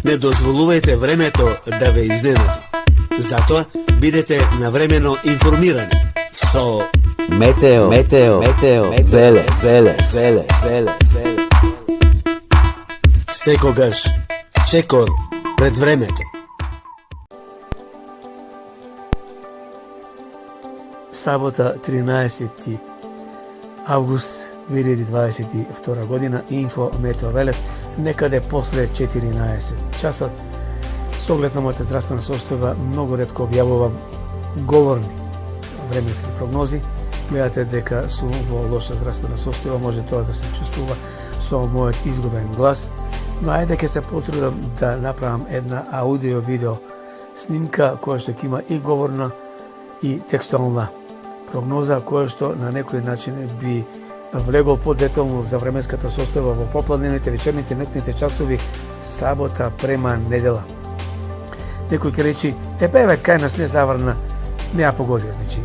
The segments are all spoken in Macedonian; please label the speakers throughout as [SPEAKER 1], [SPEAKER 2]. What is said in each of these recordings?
[SPEAKER 1] Не дозволувајте времето да ве изненади. Затоа бидете навремено информирани со
[SPEAKER 2] Метео Велес.
[SPEAKER 1] секогаш чекор пред времето. Сабота 13. август 2022 година, инфо Метео Велес, некаде после 14 часот. Со оглед на мојата здравствена состојба, многу ретко објавувам говорни временски прогнози. Гледате дека сум во лоша здравствена состојба, може тоа да се чувствува со мојот изгубен глас, но ајде ќе се потрудам да направам една аудио-видео снимка која што ќе има и говорна и текстуална прогноза, која што на некој начин би влегол подетално за временската состојба во попладневните, вечерните, ноќните часови, сабота према недела. Некој ќе речи, бе, кај нас не заврна, неа погоди, значи,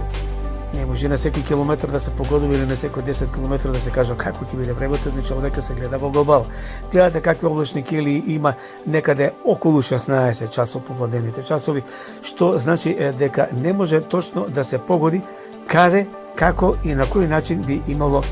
[SPEAKER 1] не може на секој километар да се погодува или на секој 10 километра да се кажа како ќе биде времето, значи овдека се гледа во глобал. Гледате какви облачни кили има некаде околу 16 часов попладневните часови, што значи дека не може точно да се погоди каде, како и на кој начин би имало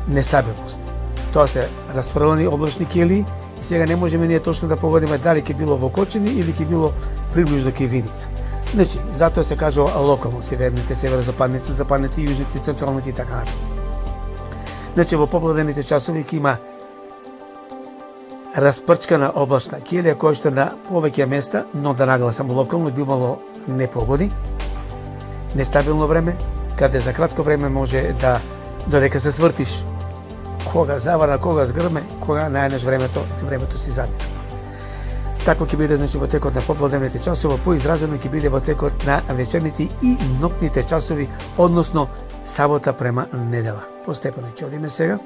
[SPEAKER 1] нестабилност. Тоа се расфрлани облачни кили и сега не можеме ние точно да погодиме дали ќе било во Кочини или ќе било приближно ке Виница. Значи, затоа се кажува локално, северните, северозападните, западните, јужните, централните и така натаму. Значи, во попладневните часови ќе има распрчкана облачна килија, која што на повеќе места, но да нагласам локално, би имало непогоди, нестабилно време, каде за кратко време може да додека се свртиш, кога завара, кога згрме, кога најнеш времето си замира. Тако ќе биде, значи, во текот на попладневните часови, поизразено ќе биде во текот на вечерните и ноќните часови, односно сабота према недела. Постепено ќе одиме сега.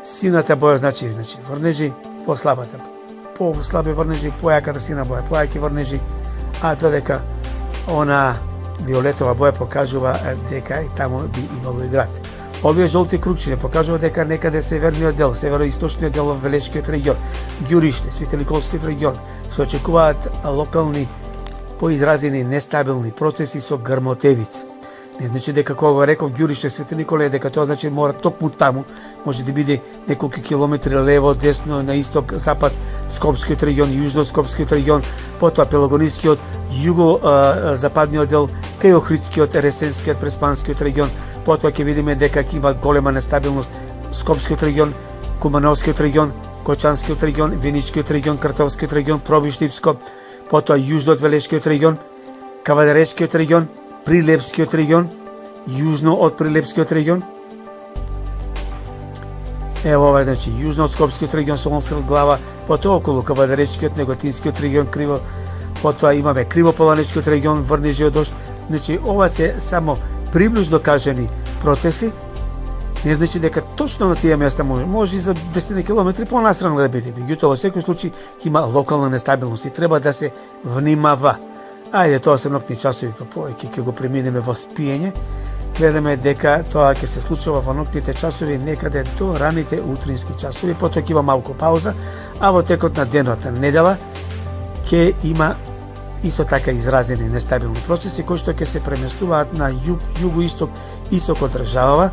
[SPEAKER 1] Сината боја значи врнежи, послабата, послаби врнежи, појаката сина боја, појаки врнежи, а додека она виолетова боја покажува дека и таму би имало и град. Овие жолти крукчиња покажува дека некаде северниот дел, североисточниот дел во Велешкиот регион, Ѓуриште, Светониколскиот регион, се очекуваат локални поизразени нестабилни процеси со грмотевици. Не значи дека кога реков Ѓуриште, Светониколе, дека тоа значи мора токму таму, може да биде неколку километри лево, десно, на исток, запад, Скопскиот регион, јужно Скопскиот регион, потоа Пелагонискиот, југо-западниот дел, кај Охридскиот, Ресенскиот, Преспанскиот регион, потоа ќе видиме дека ќе има голема нестабилност Скопскиот регион, Кумановскиот регион, Кочанскиот регион, Виничкиот регион, Картовскиот регион, Пробиштипско, потоа јужно од Велешкиот регион, Кавадарешкиот регион, Прилепскиот регион, јужно од Прилепскиот регион. Ево ова, значи, јужно од Скопскиот регион, Солунска глава, потоа околу Кавадарешкиот, Неготинскиот регион, Криво, потоа имаме Кривополанечкиот регион, врнежи од дожд. Значи, ова се само приближно кажани процеси, не значи дека точно на тие места може и за 10 километри понастрана да биде. Меѓутоа, во секој случај ќе има локална нестабилност и треба да се внимава. Ајде, тоа се ноќни часови, па повеќе ќе го преминеме во спиење. Гледаме дека тоа ќе се случува во ноќните часови некаде до раните утрински часови, потоа ќе има малку пауза, а во текот на денот недела ќе има исто така изразени нестабилни процеси кои што ќе се преместуваат на југ, југоисток, исток од државава.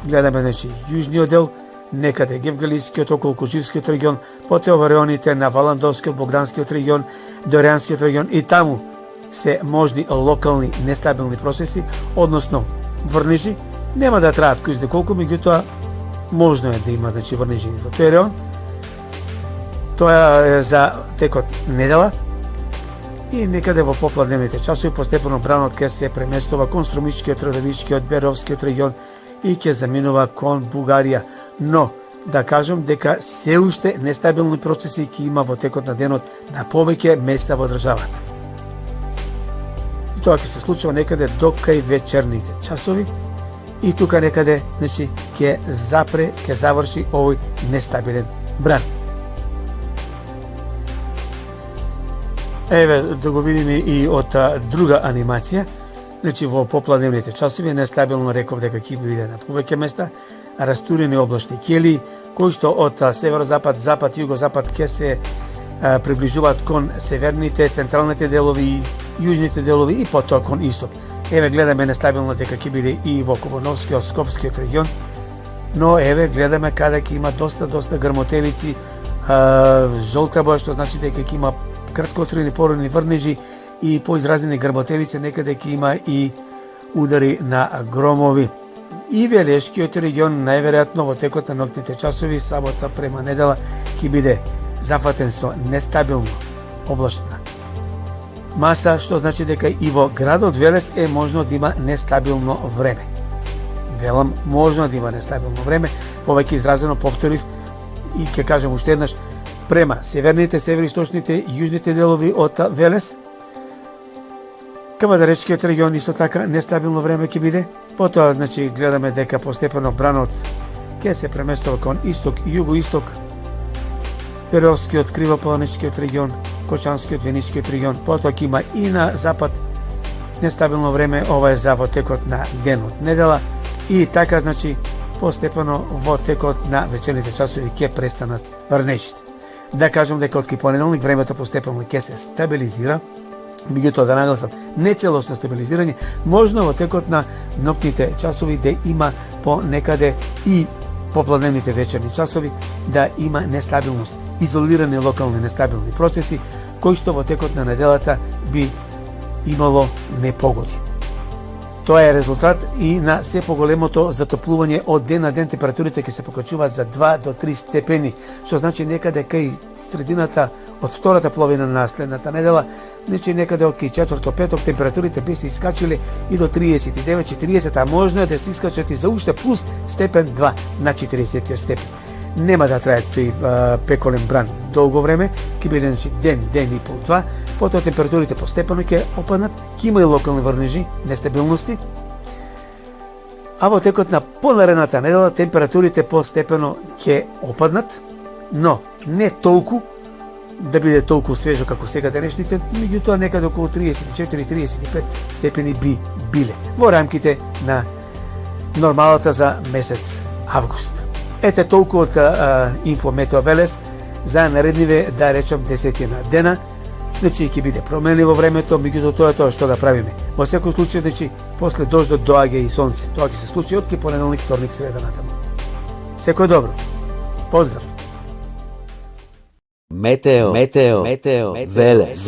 [SPEAKER 1] Гледаме, значи, јужниот дел, некаде Гевгалискиот, околу Коживскиот регион, потоа во районите на Валандовскиот, Богданскиот регион, Дорјанскиот регион и таму се можни локални нестабилни процеси, односно врнежи, нема да траат кој знае колку, меѓутоа можно е да има, значи, врнежи во тој район. Тоа е за текот недела и некаде во попладневните часови постепено бранот ќе се преместува кон Струмичкиот, Родовичкиот, Беровскиот регион и ќе заминува кон Бугарија. Но да кажам дека се уште нестабилни процеси ќе има во текот на денот на повеќе места во државата. И тоа ќе се случува некаде до кај вечерните часови и тука некаде, значи, ќе заврши овој нестабилен бран. Еве да го видиме и од друга анимација. Значи, во попладневните часови нестабилно реков дека ќе биде на повеќе места, растурени облачни ќелии кои што од северозапад, запад, југозапад ќе се приближуваат кон северните, централните делови и јужните делови и потоа кон исток. Еве гледаме нестабилно дека ќе биде и во Кубановскиот, Скопскиот регион, но еве гледаме каде ќе има доста грмотевици, жолта боја, што значи дека ќе има краткотрени породни врнежи и поизразени грмотевици, некаде ќе има и удари на громови. И Велешкиот регион најверојатно во текот на ноќните часови, сабота према недела, ќе биде зафатен со нестабилно облачна маса, што значи дека и во градот Велес е можно да има нестабилно време. Велам, можно да има нестабилно време, повеќе изразено повторив и ќе кажем уште еднаш, према северните, североисточните и јужните делови од Велес, Камадаречкиот регион исто така нестабилно време ќе биде. Потоа, значи, гледаме дека постепено бранот ќе се преместува кон исток и југоисток, Перовскиот, Кривопланинскиот регион, Кочанскиот, Веничкиот регион, потоа ќе има и на запад нестабилно време, ова е за во текот на денот недела и така, значи, постепено во текот на вечерните часови ќе престанат врнежите. Да кажем дека од понеделник времето постепено ќе се стабилизира, меѓутоа да нагласам, не целосно стабилизирање, можно во текот на ноќните часови да има по некаде и попладневните вечерни часови да има нестабилност, изолирани локални нестабилни процеси, кои што во текот на неделата би имало непогоди. Тоа е резултат и на се поголемото затоплување. Од ден на ден температурите ќе се покачуваат за 2 до 3 степени, што значи некаде кај средината од втората половина на следната недела, значи некаде од кај четврток, петок температурите би се искачиле и до 39-40, а можно е да се искачат и за уште плюс степен 2 на 40 степен. Нема да трае тој пеколен бран долго време, ќе биде значи ден и пол, два, потоа температурите постепено ќе опаднат, ќе има и локални врнежи, нестабилности, а во текот на понаредната недела температурите постепено ќе опаднат, но не толку да биде толку свежо како сега денешните, меѓутоа некаде околу 34-35 степени би биле во рамките на нормалата за месец август. Ете толку од Инфо Метео Велес за наредниве, да речем, 10 дена. Значи ќе биде променливо времето, меѓутоа тоа е тоа што да правиме. Во секој случај, значи, после дождот доаѓа и сонце. Тоа ќе се случи од понеделник, вторник, среда натаму. Секој добро. Поздрав.
[SPEAKER 2] Метео Велес.